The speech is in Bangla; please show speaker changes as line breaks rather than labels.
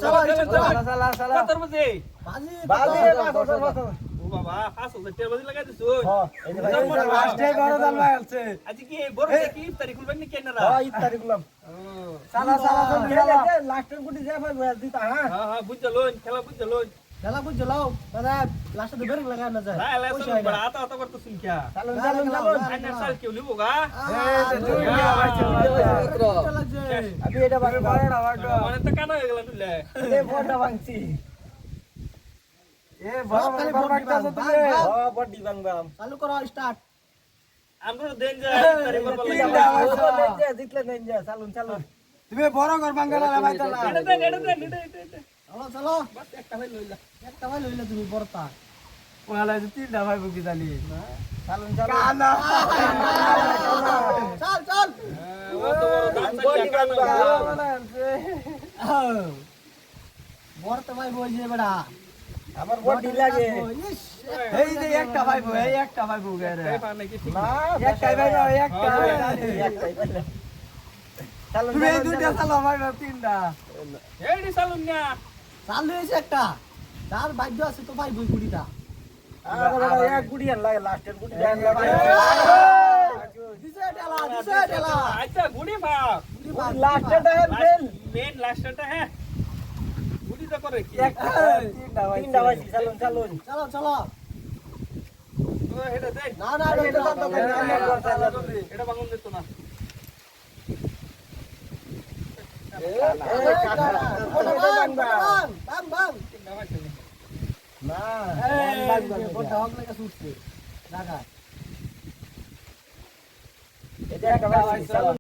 চলো
চালা চালা
কত বাজে
বাজে
ও বাবা 5000 টাকা বাজে লাগাই দিছো
হ্যাঁ এই যে ভাই লাস্টে বড় দাম আছে
আজ কি বড় কি তারিখ খুলবেন নি কেন না
হ্যাঁ ইত্তারি গুলাম চালা চালা লাস্টের গুটি যা ভাই দিতা হ্যাঁ
হ্যাঁ বুঝলো খেলা বুঝলো
খেলা বুঝ জ্বলাও দাদা লাস্টে তো বেরিং লাগা না যায়
না এলা সব বড় আতা আতা করতে শুন क्या
চালুন চালুন চালুন
আইনা সাল কেউ লিবো গা
আমি এটা বাকি বড়টা বাটো
মানে তো কানা হয়ে গেল তুলে
এ বড়টা ভাঙছি এ বড় বড় বাটটা তো তুমি হ্যাঁ বড়ি ভাঙবাম
চালু করো স্টার্ট
আমরা দেন যায় তারিখ করব
জিতলে নেন যা চালুন চালুন
তুমি বড় ঘর বাঙ্গালা লাগাইতালা
এটা দেন
চলো চলো
বাস একটা ভাই লইলা
একটা ভাই লইলে তুমি বড়টা
ওয়ালা তিনটা ভাই বুকি জানি
চালুন চালুন
কানা
চল চল
ও তো বড় দাম
বড়ি
কানা
ভাঙবাম
বড়টা ভাই বই যে বেড়া
আমার বড়ি লাগে
এই যে একটা ভাই বউ এই একটা ভাই বউ রে
এই পানে কি ঠিক
না
একটাই ভাই বউ একটাই
একটাই চালুন
তুমি এই দুইটা চালো ভাই বউ তিনটা
এইডি সালুন না
চালু হয়েছে একটা যার ভাগ্য আছে তো ভাই বই কুড়িটা
এক গুড়ি আন লাগে লাস্টের গুড়ি দেন
দিছে ঠেলা
আচ্ছা গুডি বাপ
লাস্টের দেন
মেন লাস্টটা হ্যাঁ গুডি তো করে কি
তিনটা ভাই চালুন চালুন
চলো চলো
ও এটা দেন
না না এটা তো
এটা বাগুন দিত না
বাম বাম
না ভাই
না
বড়টা হক লাগা ছুটছে জায়গা
এটা একটা ভাই চালুন